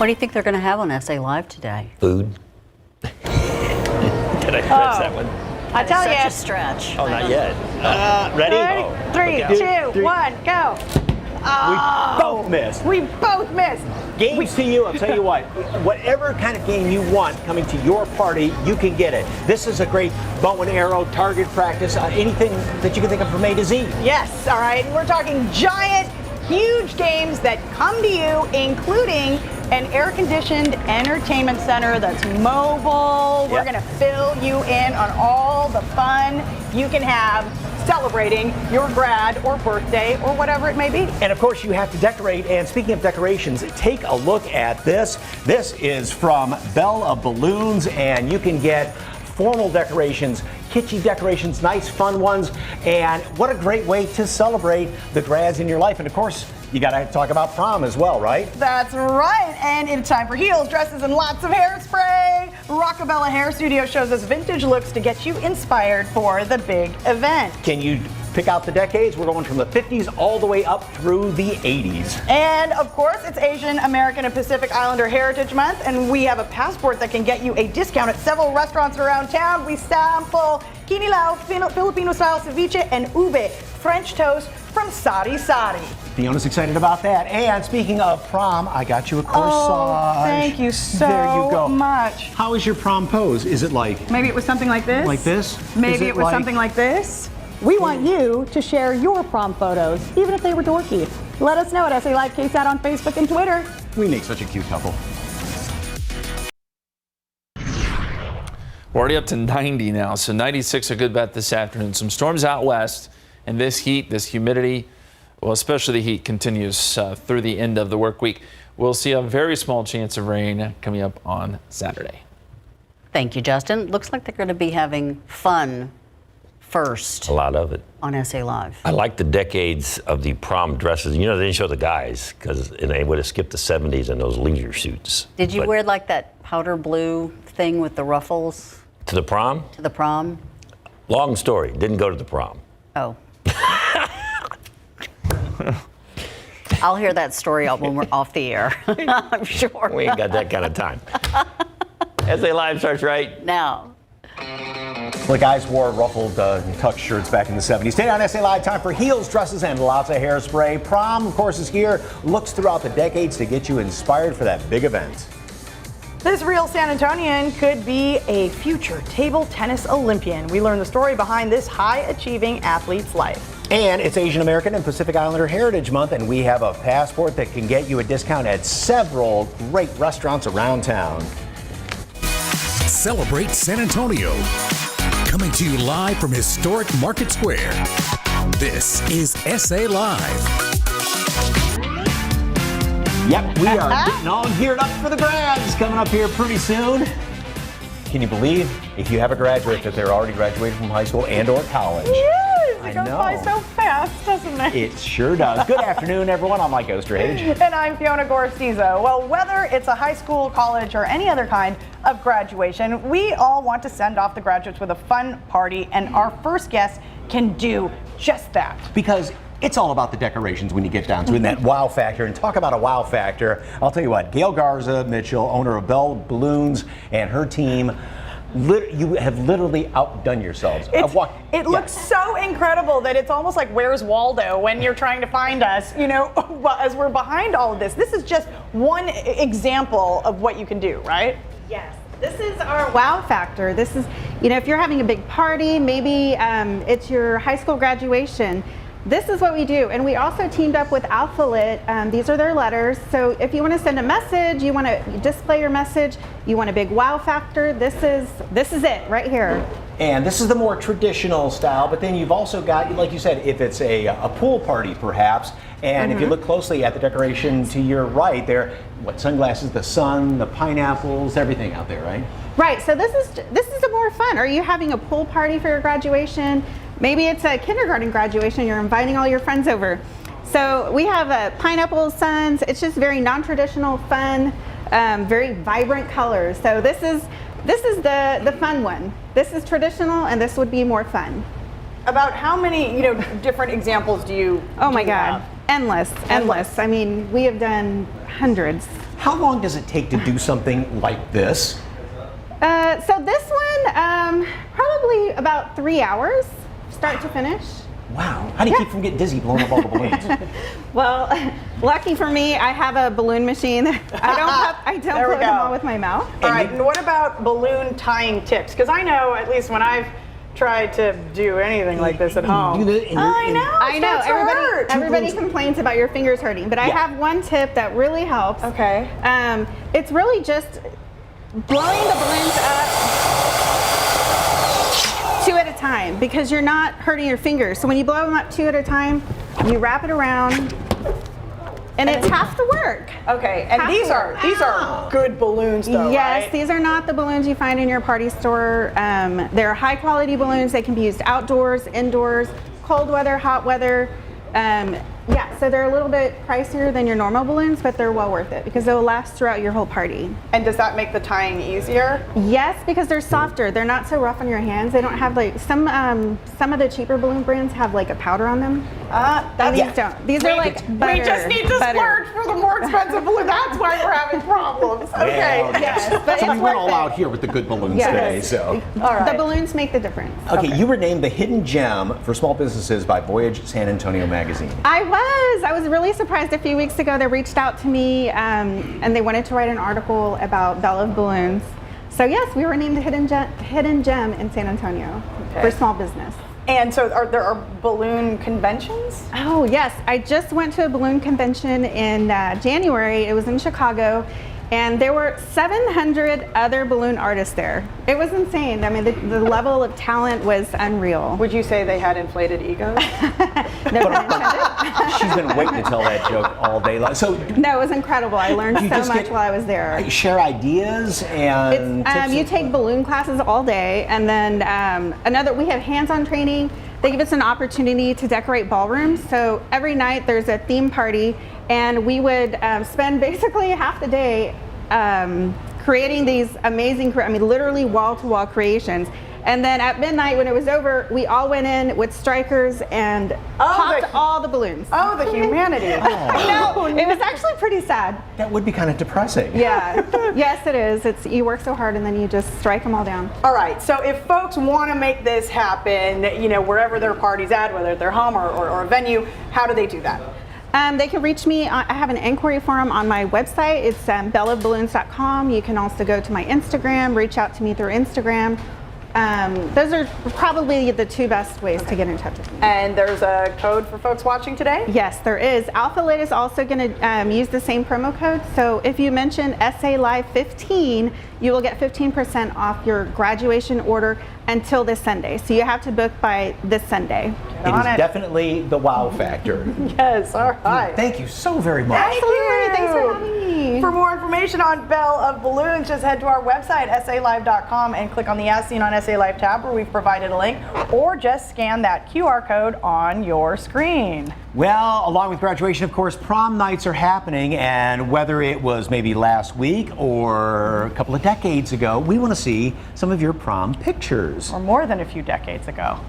What do you think they're going to have on SA Live today? Food. Did I stretch that one? I tell you. Such a stretch. Oh, not yet. Ready? Oh, Three, okay. two, one, go. Oh, We both missed. We both missed. Games to you, I'll tell you what, whatever kind of game you want coming to your party, you can get it. This is a great bow and arrow, target practice, anything that you can think of from A to Z. Yes, all right. We're talking giant, huge games that come to you, including an air-conditioned entertainment center that's mobile. We're going to fill you in on all the fun you can have celebrating your grad or birthday or whatever it may be. And of course you have to decorate, and speaking of decorations, take a look at this. This is from Belle of Balloons, and you can get formal decorations, kitschy decorations, nice fun ones, and what a great way to celebrate the grads in your life. And of course, you gotta talk about prom as well, right? That's right, and it's time for heels, dresses, and lots of hairspray. Rockabella Hair Studio shows us vintage looks to get you inspired for the big event. Can you pick out the decades? We're going from the 50s all the way up through the 80s. And of course, it's Asian American and Pacific Islander Heritage Month, and we have a passport that can get you a discount at several restaurants around town. We sample Kinilaw, Filipino style ceviche, and ube, French toast from Sari Sari. Fiona's excited about that. And speaking of prom, I got you a corsage. Oh, thank you so there you go. much. How is your prom pose? Is it like Maybe it was something like this. Like this? Maybe it was something like this. We want you to share your prom photos, even if they were dorky. Let us know at SA Live KSAT on Facebook and Twitter. We make such a cute couple. We're already up to 90 now, so 96 a good bet this afternoon. Some storms out west, and this heat, this humidity, well, especially the heat continues through the end of the work week. We'll see a very small chance of rain coming up on Saturday. Thank you, Justin. Looks like they're going to be having fun first A lot of it. on SA Live. I like the decades of the prom dresses. You know, they didn't show the guys because they would have skipped the 70s and those leisure suits. Did you But wear like that powder blue thing with the ruffles to the prom? to the prom? Long story. Didn't go to the prom. Oh. I'll hear that story when we're off the air. I'm sure. We ain't got that kind of time. SA Live starts right Now. The guys wore ruffled tuck shirts back in the 70s. Stay on SA Live, time for heels, dresses, and lots of hairspray. Prom, of course, is here. Looks throughout the decades to get you inspired for that big event. This real San Antonian could be a future table tennis Olympian. We learn the story behind this high-achieving athlete's life. And it's Asian American and Pacific Islander Heritage Month, and we have a passport that can get you a discount at several great restaurants around town. Celebrate San Antonio. Coming to you live from historic Market Square. This is SA Live. Yep, we are getting all geared up for the grads coming up here pretty soon. Can you believe if you have a graduate that they're already graduated from high school and or college? Yes, I it goes know. by so fast, doesn't it? It sure does. Good afternoon, everyone. I'm Mike Osterhage. And I'm Fiona Gorostizo. Well, whether it's a high school, college, or any other kind of graduation, we all want to send off the graduates with a fun party, and our first guest can do just that. Because it's all about the decorations when you get down to it, and that wow factor. And talk about a wow factor. I'll tell you what, Gail Garza Mitchell, owner of Belle Balloons, and her team, you have literally outdone yourselves. It looks so incredible that it's almost like Where's Waldo when you're trying to find us, you know, as we're behind all of this. This is just one example of what you can do, right? Yes. This is our wow factor. This is, you know, if you're having a big party, maybe it's your high school graduation, this is what we do. And we also teamed up with Alphalit. These are their letters. So if you want to send a message, you want to display your message, you want a big wow factor, this is it right here. And this is the more traditional style, but then you've also got, like you said, if it's a pool party perhaps, and if you look closely at the decoration to your right there, what sunglasses, the sun, the pineapples, everything out there, right? Right, so this is a more fun. Are you having a pool party for your graduation? Maybe it's a kindergarten graduation, you're inviting all your friends over. So we have pineapple suns. It's just very non-traditional, fun, very vibrant colors. So this is the fun one. This is traditional, and this would be more fun. About how many, different examples do you Oh my God. have? Endless. I mean, we have done hundreds. How long does it take to do something like this? So this one, probably about 3 hours, start to finish. Wow. How do you keep from getting dizzy blowing up all the balloons? Well, lucky for me, I have a balloon machine. I don't There we blow them go. all with my mouth. All right, and what about balloon tying tips? Because I know, at least when I've tried to do anything like this at home. I know. Hurt. Everybody complains about your fingers hurting, but I have one tip that really helps. Okay. It's really just blowing the balloons up 2 at a time, because you're not hurting your fingers. So when you blow them up 2 at a time, you wrap it around, and it's half the work. Okay, and Half these the are work. good balloons, though, Yes, right? these are not the balloons you find in your party store. They're high quality balloons. They can be used outdoors, indoors, cold weather, hot weather. Yeah, so they're a little bit pricier than your normal balloons, but they're well worth it because they'll last throughout your whole party. And does that make the tying easier? Yes, because they're softer. They're not so rough on your hands. They don't have like some of the cheaper balloon brands have like a powder on them. And these don't. These are like butter. We just need to splurge for the more expensive balloon. That's why we're having problems. Okay. Well, Yes, but so it's we went worth all it. out here with the good balloons Yes. today. So. All right. The balloons make the difference. Okay, you were named the hidden gem for small businesses by Voyage San Antonio magazine. I was really surprised a few weeks ago. They reached out to me and they wanted to write an article about Belle of Balloons. So yes, we were named the hidden gem in San Antonio for small business. And so there are balloon conventions? Oh yes, I just went to a balloon convention in January. It was in Chicago, and there were 700 other balloon artists there. It was insane. I mean, the level of talent was unreal. Would you say they had inflated egos? No pun intended. She's been waiting to tell that joke all day long. So No, it was incredible. I learned You so just much get- while I was there. share ideas and tips You and- take balloon classes all day, and then we have hands-on training. They give us an opportunity to decorate ballrooms. So every night there's a theme party, and we would spend basically half the day creating these amazing, literally wall-to-wall creations. And then at midnight, when it was over, we all went in with strikers and popped all the balloons. Oh, the humanity. No, it was actually pretty sad. That would be kind of depressing. Yeah. Yes, it is. You work so hard and then you just strike them all down. All right, so if folks want to make this happen, wherever their party's at, whether at their home or a venue, how do they do that? They can reach me. I have an inquiry form on my website. It's belleofballoons.com. You can also go to my Instagram, reach out to me through Instagram. Those are probably the two best ways to get in touch with me. And there's a code for folks watching today? Yes, there is. Alpha Lit is also going to use the same promo code. So if you mention SA Live 15, you will get 15% off your graduation order until this Sunday. So you have to book by this Sunday. It is definitely the wow factor. Yes, all right. Thank you so very much. Absolutely. Thanks for having me. For more information on Belle of Balloons, just head to our website, salive.com, and click on the As Seen on SA Live tab where we've provided a link, or just scan that QR code on your screen. Well, along with graduation, of course, prom nights are happening, and whether it was maybe last week or a couple of decades ago, we want to see some of your prom pictures. Or more than a few decades ago.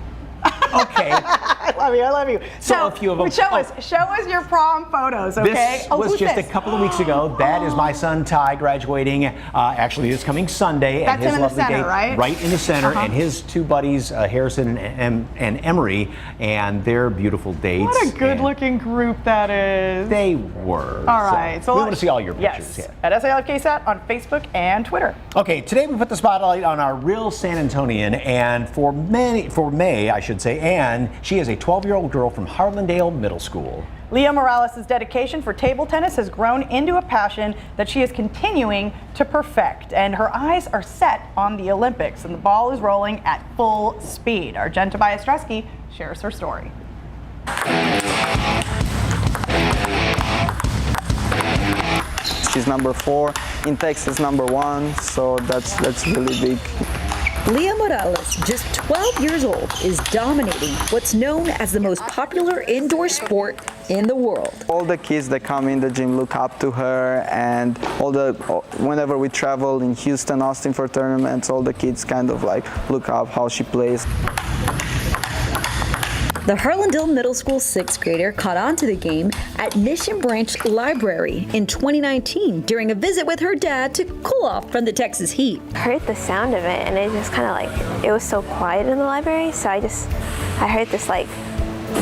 Okay. I love you. So a few of them. Show us your prom photos, okay? This was just a couple of weeks ago. That is my son Ty graduating actually this coming Sunday. That's and his him in the lovely center, day, right? Right in the center, and his two buddies, Harrison and Emery, and their beautiful dates. What a good-looking group that is. They were. All right. So we want to see all your pictures. Yes, at SALFKSAT on Facebook and Twitter. Okay, today we put the spotlight on our real San Antonian, and for May, I should say, and she is a 12-year-old girl from Harlandale Middle School. Leah Morales' dedication for table tennis has grown into a passion that she is continuing to perfect, and her eyes are set on the Olympics, and the ball is rolling at full speed. Our Jen Tobias Dresky shares her story. She's number 4, in Texas number 1, so that's really big. Leah Morales, just 12 years old, is dominating what's known as the most popular indoor sport in the world. All the kids that come in the gym look up to her, and whenever we travel in Houston, Austin for tournaments, all the kids kind of like look up how she plays. The Harlandale Middle School 6th grader caught on to the game at Mission Branch Library in 2019 during a visit with her dad to cool off from the Texas heat. I heard the sound of it and it just kind of like, it was so quiet in the library, so I heard this like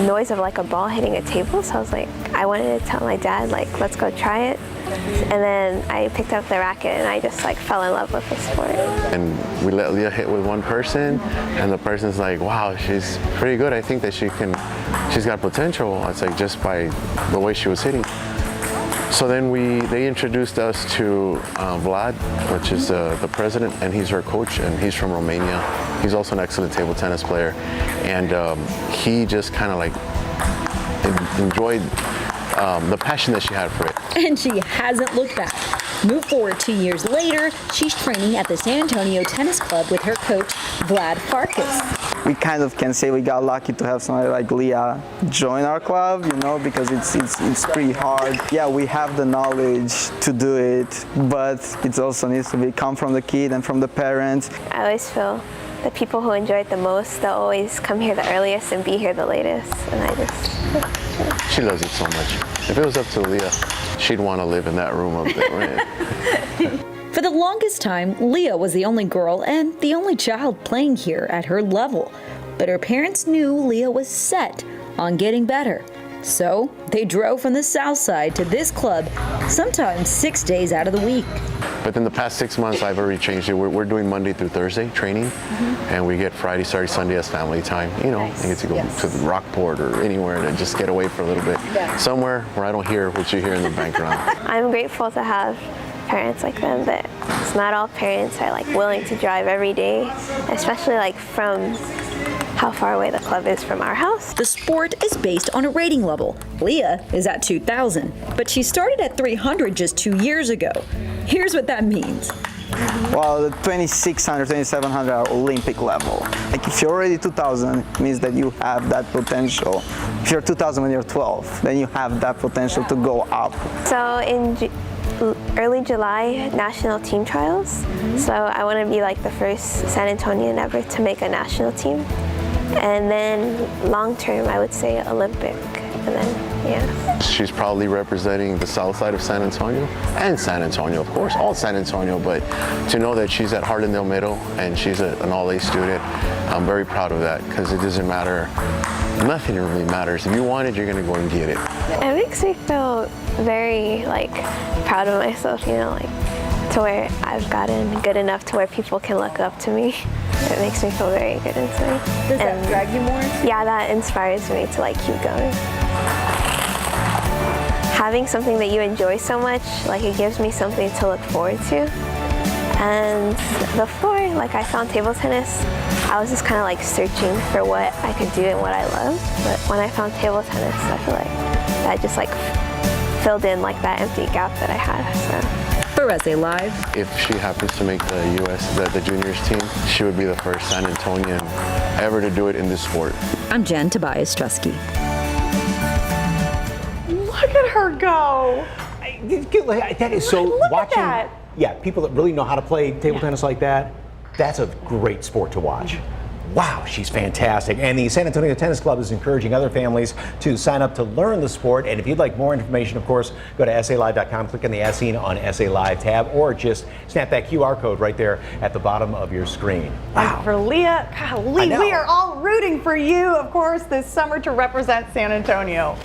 noise of like a ball hitting a table, so I was like, I wanted to tell my dad like, let's go try it. And then I picked up the racket and I just like fell in love with the sport. And we let Leah hit with one person and the person's like, wow, she's pretty good. I think that she's got potential. It's like just by the way she was hitting. So then they introduced us to Vlad, which is the president, and he's her coach, and he's from Romania. He's also an excellent table tennis player. And he just kind of like enjoyed the passion that she had for it. And she hasn't looked back. Move forward 2 years later, she's training at the San Antonio Tennis Club with her coach, Vlad Farkas. We kind of can say we got lucky to have somebody like Leah join our club, you know, because it's pretty hard. Yeah, we have the knowledge to do it, but it also needs to come from the kid and from the parents. I always feel the people who enjoy it the most, they'll always come here the earliest and be here the latest, and She loves it so much. If it was up to Leah, she'd want to live in that room up there, right? For the longest time, Leah was the only girl and the only child playing here at her level. But her parents knew Leah was set on getting better. So they drove from the south side to this club, sometimes 6 days out of the week. But in the past 6 months, I've already changed it. We're doing Monday through Thursday training, and we get Friday, Saturday, Sunday as family time. You know, I get to go to the Rockport or anywhere to just get away for a little bit. Somewhere where I don't hear what you hear in the background. I'm grateful to have parents like them, but it's not all parents are like willing to drive every day, especially like from how far away the club is from our house. The sport is based on a rating level. Leah is at 2,000, but she started at 300 just 2 years ago. Here's what that means. Well, the 2,600, 2,700 are Olympic level. Like if you're already 2,000, it means that you have that potential. If you're 2,000 when you're 12, then you have that potential to go up. So in early July, national team trials. So I want to be like the first San Antonian ever to make a national team. And then long term, I would say Olympic. And then, yeah. She's probably representing the south side of San Antonio and San Antonio, of course, all San Antonio. But to know that she's at Harlandale Middle and she's an all-A student, I'm very proud of that because it doesn't matter. Nothing really matters. If you want it, you're going to go and get it. It makes me feel very like proud of myself, you know, like to where I've gotten good enough to where people can look up to me. It makes me feel very good inside. Does that drag you more? Yeah, that inspires me to like keep going. Having something that you enjoy so much, like it gives me something to look forward to. And before, like I found table tennis, I was just kind of like searching for what I could do and what I loved. But when I found table tennis, I feel like that just like filled in like that empty gap that I had. So. For SA Live. If she happens to make the U.S., the juniors team, she would be the first San Antonian ever to do it in this sport. I'm Jen Tobias Trusky. Look at her go. That is so Look watching. at that. Yeah, people that really know how to play table tennis like that, that's a great sport to watch. Wow, she's fantastic. And the San Antonio Tennis Club is encouraging other families to sign up to learn the sport. And if you'd like more information, of course, go to SALive.com, click on the As Seen on SA Live tab, or just snap that QR code right there at the bottom of your screen. Wow. And for Leah, golly, we are all rooting for you, of course, this summer to represent San Antonio.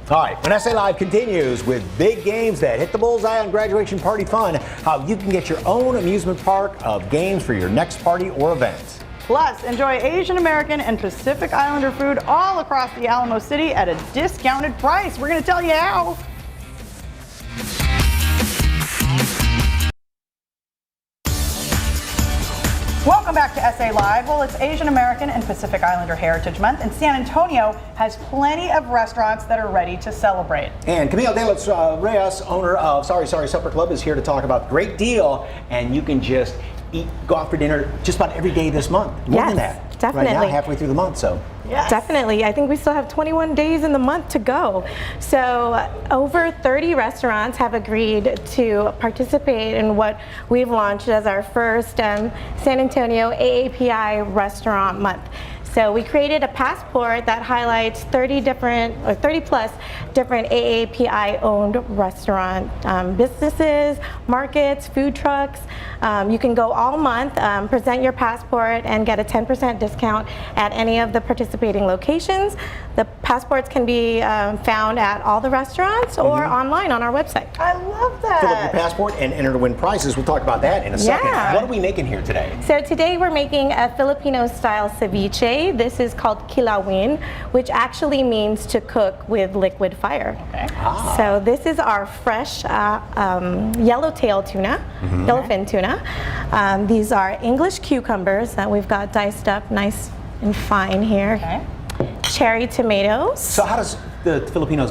All right, when SA Live continues with big games that hit the bullseye on graduation party fun, how you can get your own amusement park of games for your next party or event. Plus, enjoy Asian American and Pacific Islander food all across the Alamo City at a discounted price. We're going to tell you how. Welcome back to SA Live. Well, it's Asian American and Pacific Islander Heritage Month, and San Antonio has plenty of restaurants that are ready to celebrate. And Camille De Los Reyes, owner of Sorry Supper Club, is here to talk about the great deal, and you can just go out for dinner just about every day this month. More than that. Definitely. Right now, halfway through the month, so. Yes. Definitely. I think we still have 21 days in the month to go. So over 30 restaurants have agreed to participate in what we've launched as our first San Antonio AAPI Restaurant Month. So we created a passport that highlights 30 plus different AAPI owned restaurant businesses, markets, food trucks. You can go all month, present your passport, and get a 10% discount at any of the participating locations. The passports can be found at all the restaurants or online on our website. I love that. Fill up your passport and enter to win prizes. We'll talk about that in a second. Yeah. What are we making here today? So today we're making a Filipino style ceviche. This is called kilawin, which actually means to cook with liquid fire. Okay. So this is our fresh yellowtail tuna, yellowfin tuna. These are English cucumbers that we've got diced up nice and fine here. Okay. Cherry tomatoes. So how does the Filipino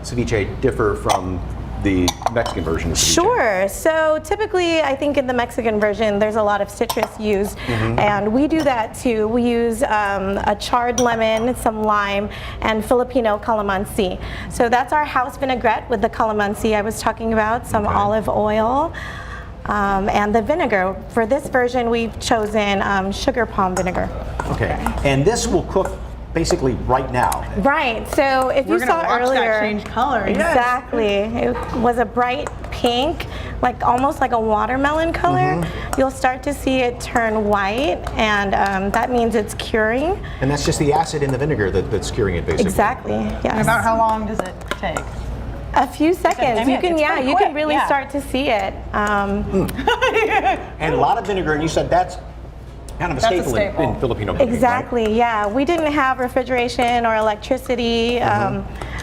ceviche differ from the Mexican version of ceviche? Sure. So typically, I think in the Mexican version, there's a lot of citrus used, and we do that too. We use a charred lemon, some lime, and Filipino calamansi. So that's our house vinaigrette with the calamansi I was talking about, some olive oil, and the vinegar. For this version, we've chosen sugar palm vinegar. Okay. And this will cook basically right now. Right. So if We're you saw gonna watch earlier, that change color. Yes. exactly, it was a bright pink, like almost like a watermelon color. You'll start to see it turn white, and that means it's curing. And that's just the acid in the vinegar that's curing it, basically. Exactly. Yes. And about how long does it take? A few seconds. I mean, You can, it's pretty you quick, can really yeah. start to see it. And a lot of vinegar, and you said that's kind of a That's a staple, staple. in Filipino cooking, right? Exactly, yeah. We didn't have refrigeration or electricity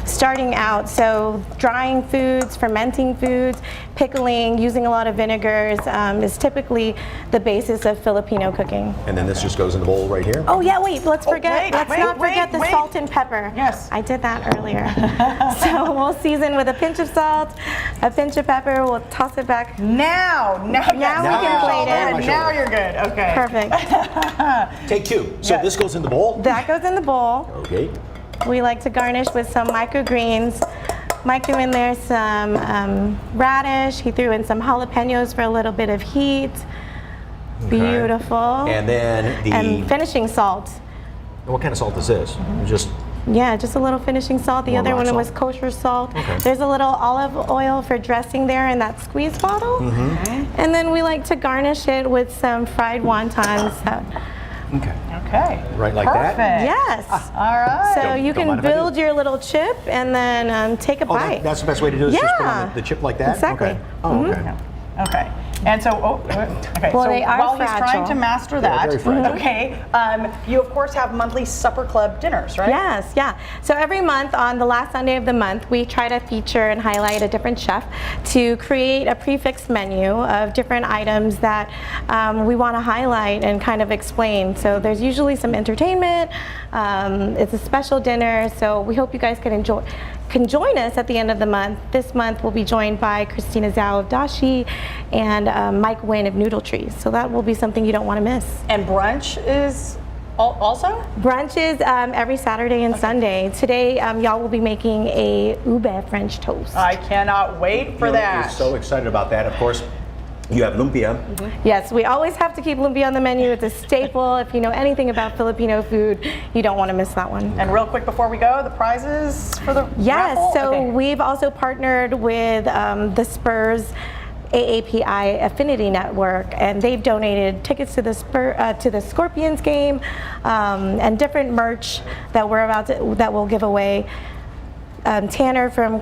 starting out, so drying foods, fermenting foods, pickling, using a lot of vinegars is typically the basis of Filipino cooking. And then this just goes in the bowl right here? Oh yeah, wait, let's wait, not forget the wait. salt and pepper. Yes. I did that earlier. So we'll season with a pinch of salt, a pinch of pepper, we'll toss it back. Now we can plate it. Now you're good. Okay. Perfect. Take two. So Yeah. this goes in the bowl? That goes in the bowl. Okay. We like to garnish with some microgreens. Mike threw in there some radish. He threw in some jalapenos for a little bit of heat. Beautiful. And then And finishing salt. what kind of salt is this? Just Yeah, just a little finishing salt. The More other rock one salt. was kosher salt. Okay. There's a little olive oil for dressing there in that squeeze bottle. And then we like to garnish it with some fried wontons. okay. Okay. Right like Perfect. that? Yes. All right. So Don't- you don't mind can if I do. build your little chip and then take a Oh, bite. that's the best way to do it, is just put on Yeah. the chip like that? Exactly. Okay. Oh, okay. Okay. And so, okay. Well, so they are while he's trying fragile. to master They're that, very fragile. okay, you of course have monthly supper club dinners, right? Yes, yeah. So every month on the last Sunday of the month, we try to feature and highlight a different chef to create a prefix menu of different items that we want to highlight and kind of explain. So there's usually some entertainment. It's a special dinner, so we hope you guys can join us at the end of the month. This month we'll be joined by Christina Zhao of Dashi and Mike Nguyen of Noodle Trees. So that will be something you don't want to miss. And brunch is also? Brunch is every Saturday and Sunday. Today, y'all will be making a ube French toast. I cannot wait for that. We're so excited about that. Of course, you have lumpia. Yes, we always have to keep lumpia on the menu. It's a staple. If you know anything about Filipino food, you don't want to miss that one. And real quick before we go, the prizes for the Yes, raffle? so Okay. we've also partnered with the Spurs AAPI Affinity Network, and they've donated tickets to the Scorpions game and different merch that we'll give away. Tanner from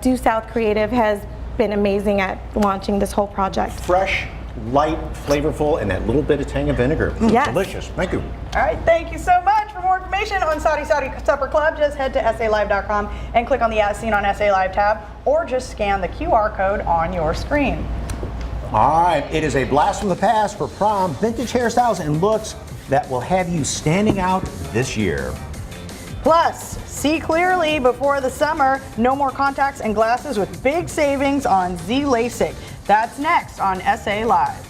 Due South Creative has been amazing at launching this whole project. Fresh, light, flavorful, and that little bit of tang of vinegar. Yes. Delicious. Thank you. All right, thank you so much. For more information on Saudi Supper Club, just head to SALive.com and click on the As Seen on SA Live tab, or just scan the QR code on your screen. All right, it is a blast from the past for prom, vintage hairstyles and looks that will have you standing out this year. Plus, see clearly before the summer. No more contacts and glasses with big savings on Z Lasik. That's next on SA Live.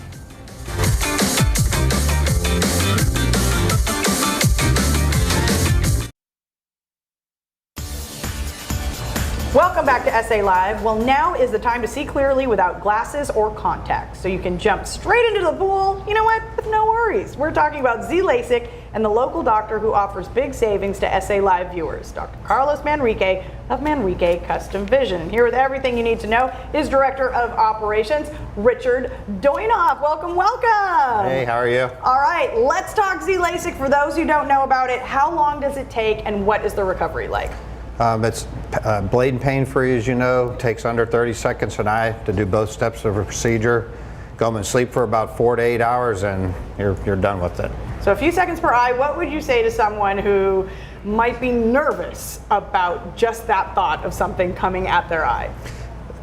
Welcome back to SA Live. Well, now is the time to see clearly without glasses or contacts, so you can jump straight into the pool, you know what, with no worries. We're talking about Z Lasik and the local doctor who offers big savings to SA Live viewers, Dr. Carlos Manrique of Manrique Custom Vision. Here with everything you need to know is Director of Operations, Richard Doinoff. Welcome, welcome. Hey, how are you? All right, let's talk Z Lasik. For those who don't know about it, how long does it take and what is the recovery like? It's blade and pain free, as you know. Takes under 30 seconds an eye to do both steps of a procedure. Go home and sleep for about 4 to 8 hours and you're done with it. So a few seconds per eye, what would you say to someone who might be nervous about just that thought of something coming at their eye?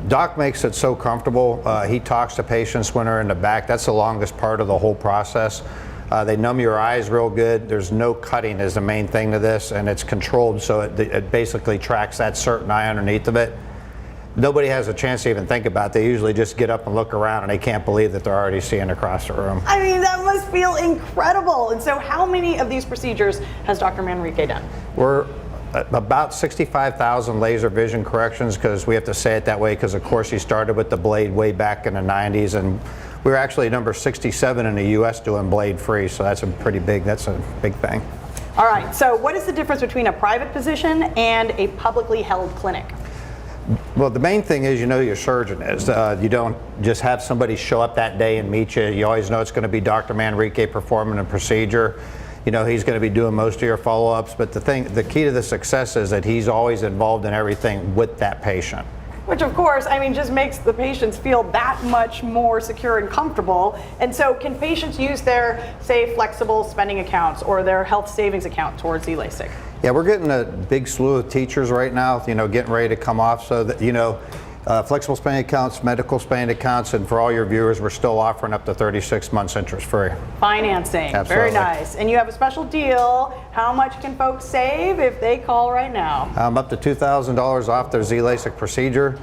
Doc makes it so comfortable. He talks to patients when they're in the back. That's the longest part of the whole process. They numb your eyes real good. There's no cutting is the main thing to this, and it's controlled, so it basically tracks that certain eye underneath of it. Nobody has a chance to even think about it. They usually just get up and look around and they can't believe that they're already seeing across the room. I mean, that must feel incredible. And so how many of these procedures has Dr. Manrique done? We're about 65,000 laser vision corrections, because we have to say it that way because of course he started with the blade way back in the 90s, and we're actually number 67 in the US doing blade free, so that's a big thing. All right, so what is the difference between a private physician and a publicly held clinic? Well, the main thing is you know your surgeon is. You don't just have somebody show up that day and meet you. You always know it's going to be Dr. Manrique performing a procedure. You know, he's going to be doing most of your follow-ups, but the key to the success is that he's always involved in everything with that patient. Which of course, I mean, just makes the patients feel that much more secure and comfortable. And so can patients use their, say, flexible spending accounts or their health savings account towards Z Lasik? Yeah, we're getting a big slew of teachers right now, you know, getting ready to come off, so that, you know, flexible spending accounts, medical spending accounts, and for all your viewers, we're still offering up to 36 months interest free. Financing, Absolutely. Very nice. And you have a special deal. How much can folks save if they call right now? Up to $2,000 off their Z Lasik procedure.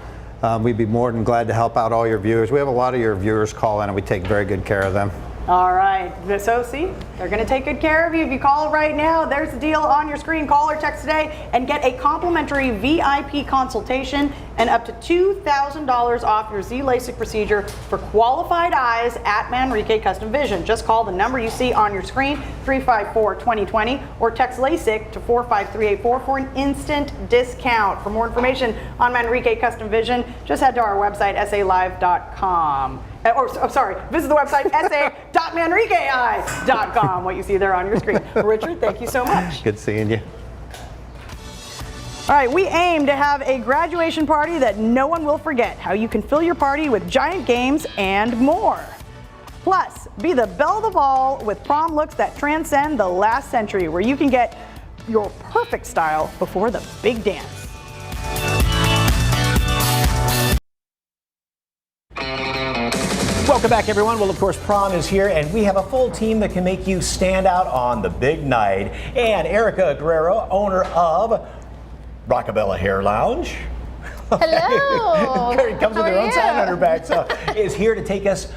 We'd be more than glad to help out all your viewers. We have a lot of your viewers call in and we take very good care of them. All right, so see, they're going to take good care of you. If you call right now, there's the deal on your screen. Call or text today and get a complimentary VIP consultation and up to $2,000 off your Z Lasik procedure for qualified eyes at Manrique Custom Vision. Just call the number you see on your screen, 354-2020, or text LASIK to 45384 for an instant discount. For more information on Manrique Custom Vision, just head to our website, salive.com. Visit the website, sa.manriqueeyes.com, what you see there on your screen. Richard, thank you so much. Good seeing you. All right, we aim to have a graduation party that no one will forget. How you can fill your party with giant games and more. Plus, be the belle of the ball with prom looks that transcend the last century, where you can get your perfect style before the big dance. Welcome back, everyone. Well, of course, prom is here, and we have a full team that can make you stand out on the big night. And Erica Guerrero, owner of Rockabella Hair Lounge. Hello. It comes with her own sign on her back, so is here to take us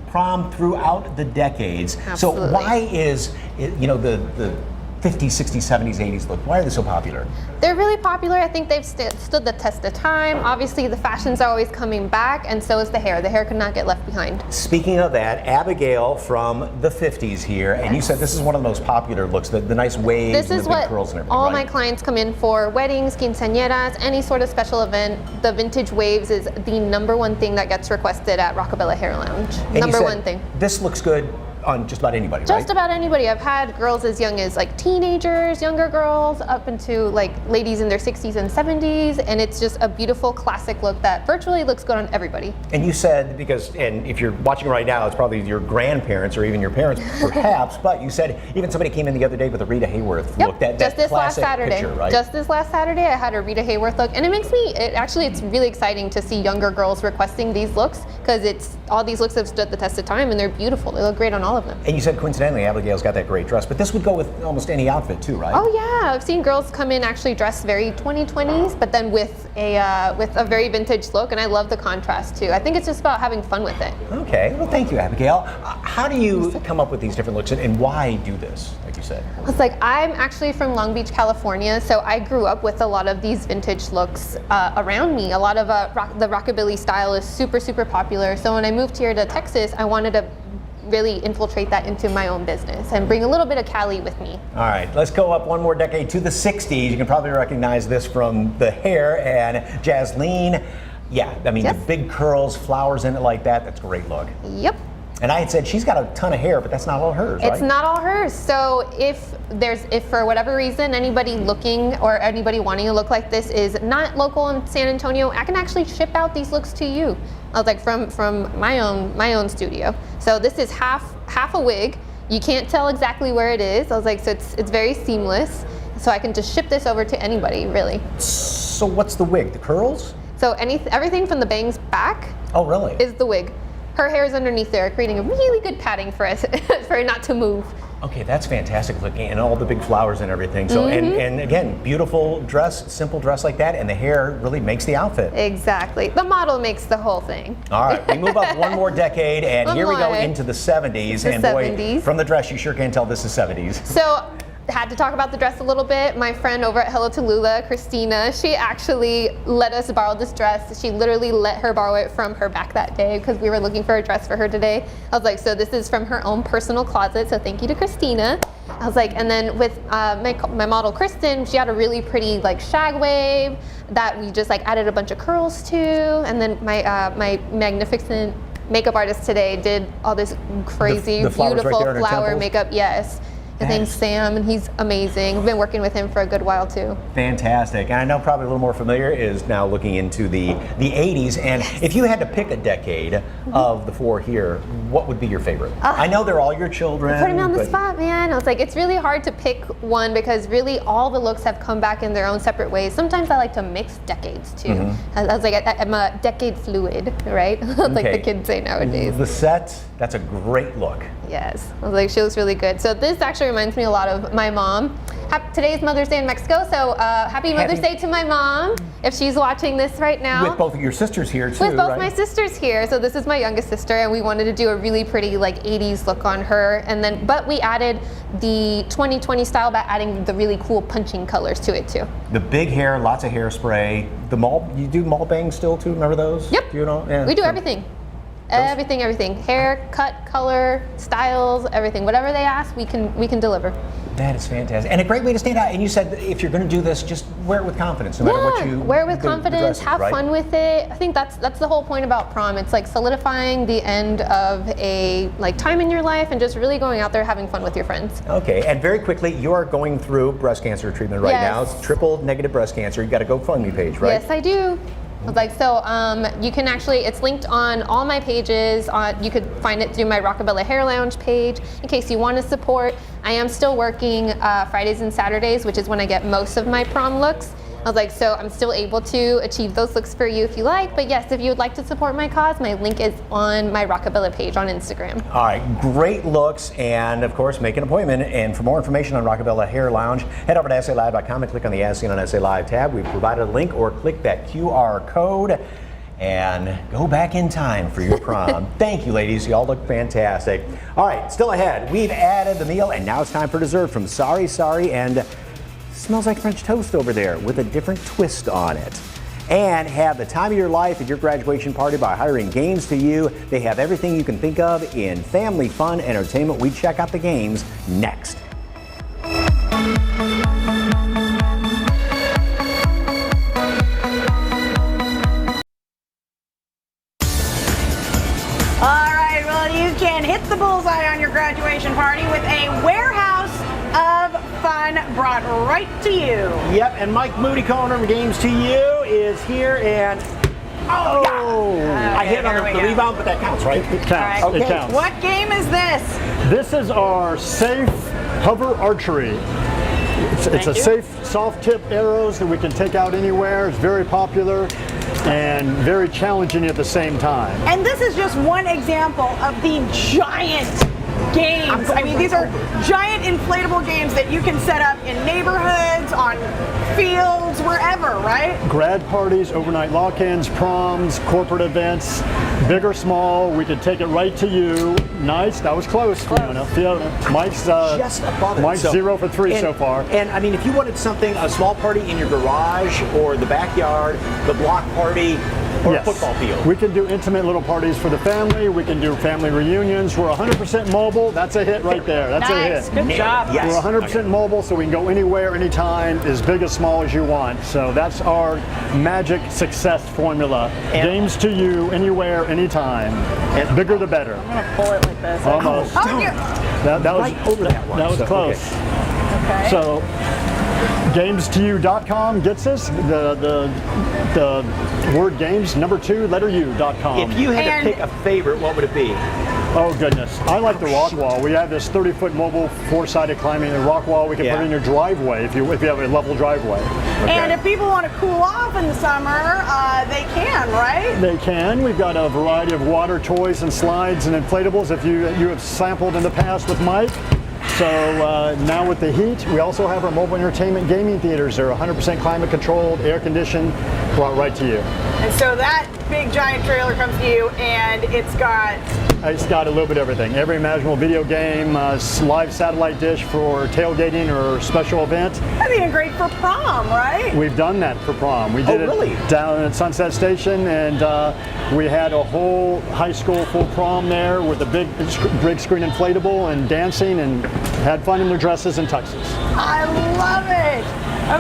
prom throughout the decades. Absolutely. So why is the 50s, 60s, 70s, 80s look, why are they so popular? They're really popular. I think they've stood the test of time. Obviously, the fashions are always coming back, and so is the hair. The hair could not get left behind. Speaking of that, Abigail from the 50s here, and you said this is one of the most popular looks, the nice waves This and is the big what curls and everything, all right? my clients come in for: weddings, quinceañeras, any sort of special event. The vintage waves is the #1 thing that gets requested at Rockabella Hair Lounge. And you said #1 thing. This looks good on just about anybody, right? Just about anybody. I've had girls as young as like teenagers, younger girls, up into like ladies in their 60s and 70s, and it's just a beautiful classic look that virtually looks good on everybody. And you said, and if you're watching right now, it's probably your grandparents or even your parents, perhaps, but you said even somebody came in the other day with a Rita Hayworth look. That Just this last classic Saturday. picture, right? Just this last Saturday, I had a Rita Hayworth look, and it makes me, it's really exciting to see younger girls requesting these looks, because all these looks have stood the test of time, and they're beautiful. They look great on all all of them. And you said coincidentally Abigail's got that great dress, but this would go with almost any outfit too, right? Oh yeah, I've seen girls come in actually dressed very 2020s, but then with a very vintage look, and I love the contrast too. I think it's just about having fun with it. Okay, well thank you, Abigail. How do you come up with these different looks, and why do this, like you said? It's like, I'm actually from Long Beach, California, so I grew up with a lot of these vintage looks around me. A lot of the rockabilly style is super, super popular. So when I moved here to Texas, I wanted to really infiltrate that into my own business and bring a little bit of Cali with me. All right, let's go up one more decade to the 60s. You can probably recognize this from the hair, and Jasleen, yeah, I mean, Yes. the big curls, flowers in it like that, that's a great look. Yep. And I had said she's got a ton of hair, but that's not all hers, right? It's not all hers. So if for whatever reason anybody looking or anybody wanting a look like this is not local in San Antonio, I can actually ship out these looks to you. I was like, from my own studio. So this is half a wig. You can't tell exactly where it is. I was like, so it's very seamless. So I can just ship this over to anybody, really. So what's the wig? The curls? So everything from the bangs back. Oh, really? Is the wig. Her hair is underneath there, creating a really good padding for us, for it not to move. Okay, that's fantastic looking, and all the big flowers and everything. So, and again, beautiful dress, simple dress like that, and the hair really makes the outfit. Exactly. The model makes the whole thing. All right, we move up one more decade, and One here we go more. into the 70s. The and boy, 70s. from the dress, you sure can tell this is 70s. So, had to talk about the dress a little bit. My friend over at Hello Tallulah, Christina, she actually let us borrow this dress. She literally let her borrow it from her back that day because we were looking for a dress for her today. I was like, so this is from her own personal closet, so thank you to Christina. I was like, and then with my model Kristen, she had a really pretty like shag wave that we just like added a bunch of curls to, and then my magnificent makeup artist today did all this crazy, the flowers beautiful right there on her flower temples? makeup. Yes. His name's Sam, and he's amazing. We've been working with him for a good while too. Fantastic. And I know probably a little more familiar is now looking into the 80s. And if you had to pick a decade of the four here, what would be your favorite? I know they're all your children. Put him on the but- spot, man. I was like, it's really hard to pick one because really all the looks have come back in their own separate ways. Sometimes I like to mix decades too. I was like, I'm a decade fluid, right? Like the kids say nowadays. The set, that's a great look. Yes, I was like, she looks really good. So this actually reminds me a lot of my mom. Today's Mother's Day in Mexico, so happy Mother's Day to my mom, if she's watching this right now. With both of your sisters here too, With both right? my sisters here. So this is my youngest sister, and we wanted to do a really pretty like 80s look on her. And then, but we added the 2020 style by adding the really cool punching colors to it too. The big hair, lots of hairspray. The you do mall bangs still too, remember those? Yep. You know? Yeah. We do everything. Everything. Hair, cut, color, styles, everything. Whatever they ask, we can deliver. That is fantastic. And a great way to stand out. And you said that if you're going to do this, just wear it with confidence, no matter what you wear it with the confidence, dress is, have right? fun with it. I think that's the whole point about prom. It's like solidifying the end of a like time in your life and just really going out there having fun with your friends. Okay, and very quickly, you are going through breast cancer treatment right now. Yes. It's triple negative breast cancer. You got a GoFundMe page, right? Yes, I do. I was like, so you can actually, it's linked on all my pages. You could find it through my Rockabella Hair Lounge page in case you want to support. I am still working Fridays and Saturdays, which is when I get most of my prom looks. I was like, so I'm still able to achieve those looks for you if you like. But yes, if you would like to support my cause, my link is on my Rockabella page on Instagram. All right, great looks, and of course, make an appointment. And for more information on Rockabella Hair Lounge, head over to SALive.com and click on the As Seen on SA Live tab. We've provided a link, or click that QR code and go back in time for your prom. Thank you, ladies. You all look fantastic. All right, still ahead, we've added the meal, and now it's time for dessert from Sorry, and smells like French toast over there with a different twist on it. And have the time of your life at your graduation party by hiring Games to You. They have everything you can think of in family fun entertainment. We check out the games next. All right, well, you can hit the bullseye on your graduation party with a warehouse of fun brought right to you. Yep, and Mike Moody-Cohen from Games to You is here, and I hit on the rebound, but that counts, right? It counts. All right. It counts. What game is this? This is our safe hover archery. It's a safe, soft tip arrows that we can take out anywhere. It's very popular and very challenging at the same time. And this is just one example of the giant games. I mean, these are giant inflatable games that you can set up in neighborhoods, on fields, wherever, right? Grad parties, overnight lock-ins, proms, corporate events, big or small. We could take it right to you. Nice, that was close. Fiona. Mike's just above it. Mike's 0 for 3 so far. And I mean, if you wanted something, a small party in your garage or the backyard, the block party, or a football field. We can do intimate little parties for the family. We can do family reunions. We're 100% mobile. That's a hit right there. That's a hit. Good job. Yes. We're 100% mobile, so we can go anywhere, anytime, as big as small as you want. So that's our magic success formula. Games to you, anywhere, anytime. And bigger the better. I'm gonna pull it like this. Almost. Oh, you. That was right over that one. That was So, close. Okay. So, games2u.com gets us the word games, number 2, letter U.com. If you had to pick a favorite, what would it be? Oh goodness, I like the rock wall. We have this 30-foot mobile 4-sided climbing rock wall. We can put it in your driveway if you have a level driveway. And if people want to cool off in the summer, they can, right? They can. We've got a variety of water toys and slides and inflatables. If you have sampled in the past with Mike. So now with the heat, we also have our mobile entertainment gaming theaters. They're 100% climate controlled, air conditioned, brought right to you. And so that big giant trailer comes to you, and it's got a little bit of everything. Every imaginable video game, live satellite dish for tailgating or special event. That'd be great for prom, right? We've done that for prom. We did it down at Sunset Station, and we had a whole high school full prom there with a big screen inflatable and dancing, and had fun in their dresses and tuxes. I love it.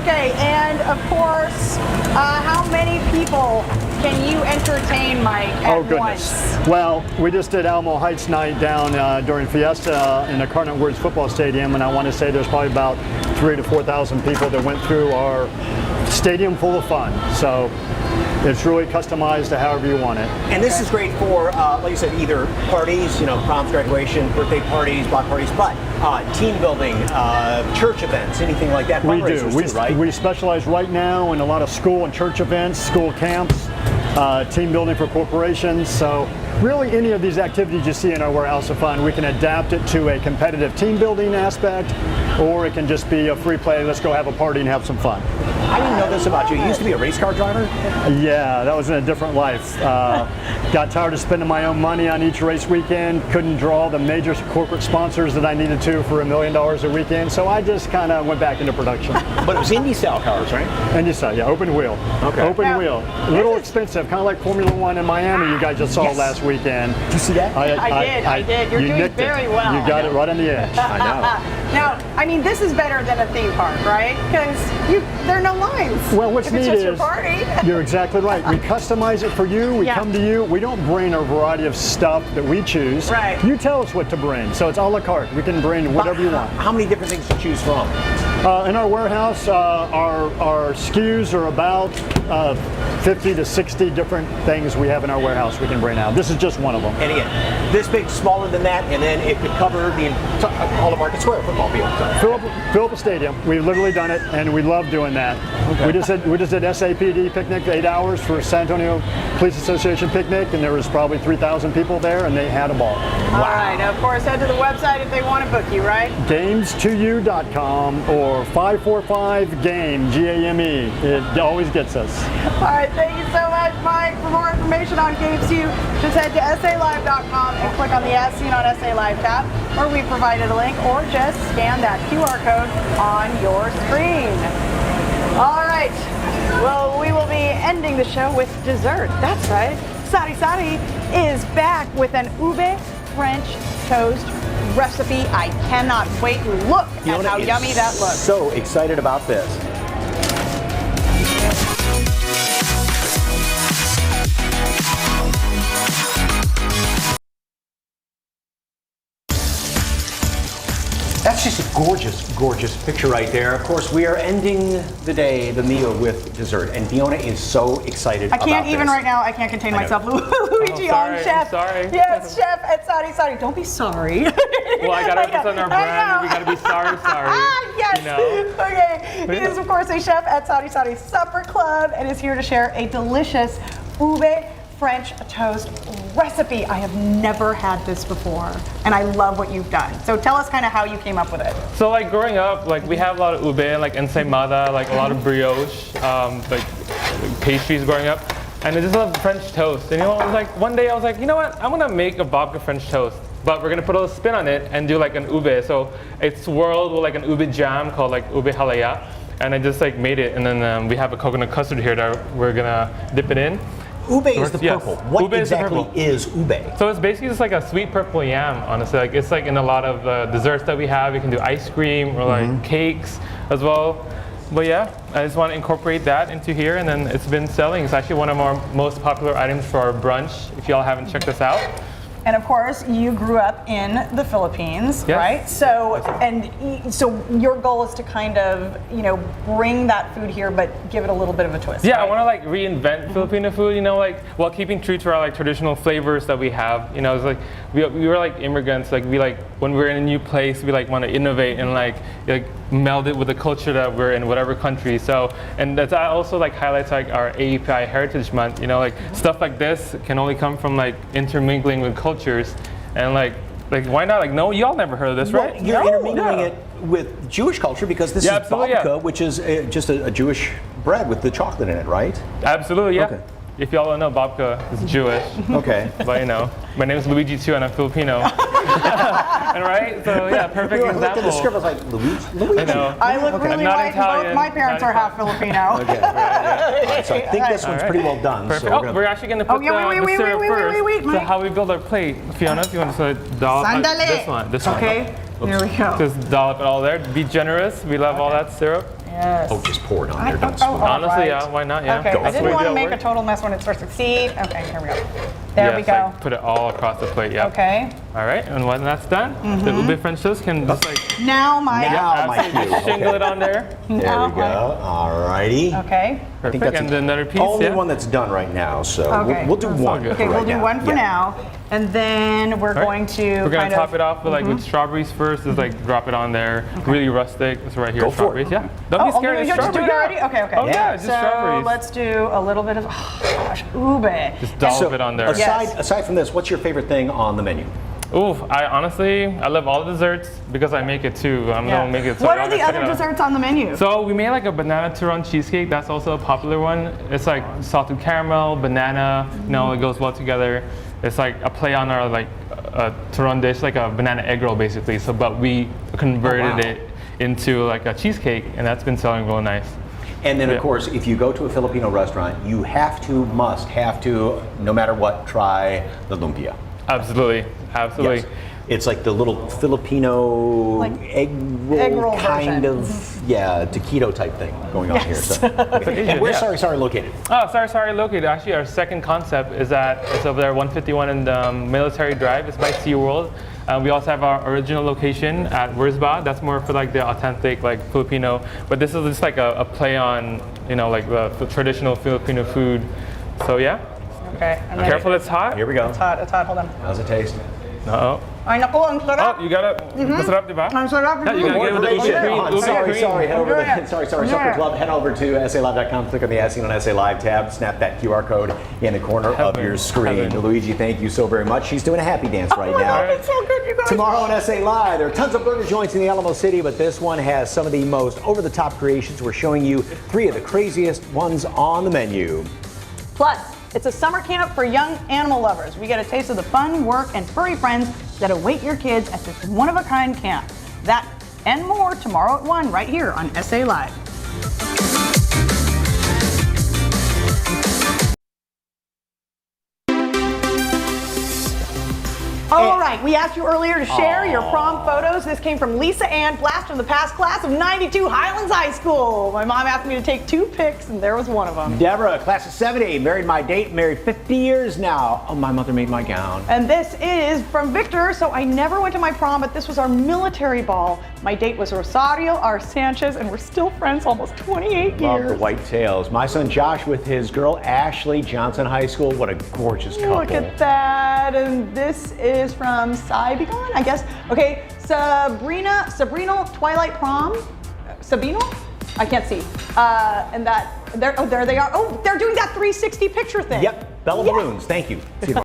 Okay, and of course, how many people can you entertain, Mike, at once? Well, we just did Alamo Heights night down during Fiesta in the Cardinal Woods football stadium, and I want to say there's probably about 3,000 to 4,000 people that went through our stadium full of fun. So it's really customized to however you want it. And this is great for, like you said, either parties, proms, graduation, birthday parties, block parties, but team building, church events, anything like that. We do. Fundraisers too, right? We specialize right now in a lot of school and church events, school camps, team building for corporations. So really any of these activities you see in our warehouse of fun, we can adapt it to a competitive team building aspect, or it can just be a free play, let's go have a party and have some fun. I didn't know this about you. You used to be a race car driver? Yeah, that was in a different life. Got tired of spending my own money on each race weekend, couldn't draw the major corporate sponsors that I needed to for $1 million a weekend, so I just kind of went back into production. But it was Indy style cars, right? Indy style, yeah, open wheel. Okay. Open wheel. A little expensive, kind of like Formula One in Miami you guys just saw last weekend. Did you see that? I did. You're doing very well. You got it right on the edge. I know. Now, I mean, this is better than a theme park, right? Because there are no lines. Well, what's if neat it's just is your party. You're exactly right. We customize it for you. We come to you. We don't bring a variety of stuff that we choose. Right. You tell us what to bring. So it's a la carte. We can bring whatever you want. How many different things to choose from? In our warehouse, our SKUs are about 50 to 60 different things we have in our warehouse we can bring out. This is just one of them. And again, this big, smaller than that, and then it could cover all of Market Square football field. Fill up a stadium. We've literally done it, and we love doing that. Okay. We just did SAPD picnic, 8 hours for San Antonio Police Association picnic, and there was probably 3,000 people there, and they had a ball. All right. Now, of course, head to the website if they want to book you, right? Games2u.com or 545-GAME, G-A-M-E. It always gets us. All right. Thank you so much, Mike. For more information on Games 2, just head to SALive.com and click on the As Seen on SA Live tab, where we provided a link, or just scan that QR code on your screen. All right. Well, we will be ending the show with dessert. That's right. Sari Sari is back with an ube French toast recipe. I cannot wait. Look at how yummy that looks. So excited about this. That's just a gorgeous, gorgeous picture right there. Of course, we are ending the day, the meal, with dessert, and Fiona is so excited about this. I can't even right now. I can't contain myself. Luigi on chef. Sorry. Yes, chef at Sari Sari. Don't be sorry. Well, I gotta put on our brand. We gotta be sorry. Yes. You know? Okay. He is, of course, a chef at Sari Sari Supper Club and is here to share a delicious ube French toast recipe. I have never had this before, and I love what you've done. So tell us kind of how you came up with it. So like growing up, like we have a lot of ube, like ensaimada, like a lot of brioche, like pastries growing up. And I just love French toast. And you know, it was like one day I was like, you know what? I'm gonna make a babka French toast, but we're gonna put a little spin on it and do like an ube. So it's swirled with like an ube jam called like ube halaya. And I just like made it. And then we have a coconut custard here that we're gonna dip it in. Ube is the Yes. purple. What Ube is the exactly purple. is ube? So it's basically just like a sweet purple yam, honestly. Like it's like in a lot of desserts that we have. You can do ice cream or like cakes as well. But yeah, I just want to incorporate that into here, and then it's been selling. It's actually one of our most popular items for our brunch, if y'all haven't checked us out. And of course, you grew up in the Philippines, Yes. right? So your goal is to kind of, you know, bring that food here, but give it a little bit of a twist. Yeah, right? I want to like reinvent Filipino food, you know, like while keeping true to our like traditional flavors that we have. You know, it's like we were like immigrants. Like we like when we're in a new place, we like want to innovate and like meld it with the culture that we're in, whatever country. So, and that also like highlights like our API Heritage Month. You know, like stuff like this can only come from like intermingling with cultures, and like why not? Like no, y'all never heard of this, right? You're No? intermingling Yeah. it with Jewish culture because this Yeah, is absolutely, babka, yeah. which is just a Jewish bread with the chocolate in it, right? Absolutely, yeah. Okay. If y'all don't know, babka is Jewish. Okay. But you know, my name is Luigi too, and I'm Filipino. And right? So yeah, perfect We were looking at the example. script, I was like, Luigi? I know. I look Okay. really Not white, and both Italian, my parents not are half Filipino. Okay. All right, so I think this one's All right. pretty well done. Perfect. So Oh, we're actually going to Oh, put yeah, wait, the wait, syrup wait, first. wait, So Mike. how we build our plate. Fiona, if you want to sort of dollop Sandali. this one. This one. Okay, there we go. Just dollop it all there. Be generous. We love all that syrup. Yes. Oh, just pour it on there. Don't Honestly, yeah, why not? Yeah. Okay, I That's the didn't way want to we make do a it. total mess when it starts to succeed. Okay, here we go. There Yes, we go. Like, put it all across the plate. Yeah. Okay. All right, and when that's done, the ube French toast can just like Now my. Now my absolutely cue. shingle it on there. There we go. All righty. Okay. I think Perfect. that's And another piece. only Yeah. one that's done right now, so Okay. we'll do one. good. Okay, for we'll right do now. one for Yeah. now, and then we're All right. going to We're gonna kind top of. it off with like with strawberries first. Just like drop it on there, really rustic. It's right here. Go for it. strawberries. Yeah. Don't be scared. you It's just do strawberries. it already? Okay, okay. Oh yeah, just so strawberries. let's do a little bit of, oh gosh, ube. Just dollop So it on there. aside from this, what's your favorite thing on the menu? Ooh, I love all the desserts because I make it too. I'm Yeah. gonna make it. So What y'all are the gotta check other it out. desserts on the menu? So we made like a banana turon cheesecake. That's also a popular one. It's like salted caramel, banana. You know, it goes well together. It's like a play on our like turon dish, like a banana egg roll basically. So, but we converted it into like a cheesecake, and that's been selling real nice. And then, Yeah. of course, if you go to a Filipino restaurant, you have to, no matter what, try the lumpia. Absolutely, absolutely. Yes. It's like the little Filipino Like egg roll version. kind of, taquito type thing going on here. So, okay. And where's Yeah. Sorry located? Oh, sorry, located. Actually, our second concept is it's over there, 151 in Military Drive. It's by SeaWorld. We also have our original location at Wurzba. That's more for like the authentic like Filipino. But this is just like a play on, you know, like the traditional Filipino food. So yeah. Okay. I'm ready. Careful, it's hot. Here we go. It's hot, hold on. How's it taste? Uh-oh. Ay, naku, ang sarap. Oh, you got it. Masarap, diba? Ang sarap. Yeah, you gotta get it with the ube cream. Sorry, head over Yeah. to Supper Yeah. Club. Head over to SALive.com, click on the As Seen on SA Live tab, snap that QR code in the corner of your screen. Heaven. Luigi, thank you so very much. She's doing a happy dance right Oh my now. God, it's so good, you guys. Tomorrow on SA Live, there are tons of burger joints in the Alamo City, but this one has some of the most over-the-top creations. We're showing you 3 of the craziest ones on the menu. Plus, it's a summer camp for young animal lovers. We get a taste of the fun, work, and furry friends that await your kids at this one-of-a-kind camp. That and more tomorrow at 1 right here on SA Live. All right, we asked you earlier to share your prom photos. This came from Lisa Ann, blast from the past class of 92 Highlands High School. My mom asked me to take 2 pics, and there was one of them. Deborah, class of 70, married my date, married 50 years now. Oh, my mother made my gown. And this is from Victor. So I never went to my prom, but this was our military ball. My date was Rosario R. Sanchez, and we're still friends almost 28 Love years. the white tails. My son Josh with his girl Ashley, Johnson High School. What a gorgeous couple. Look at that. And this is from Saigon, I guess. Okay, Sabrina Twilight Prom. Sabino? I can't see. And that, there they are. Oh, they're doing that 360 picture thing. Yep, Bella Balloons. Thank you. See you tomorrow.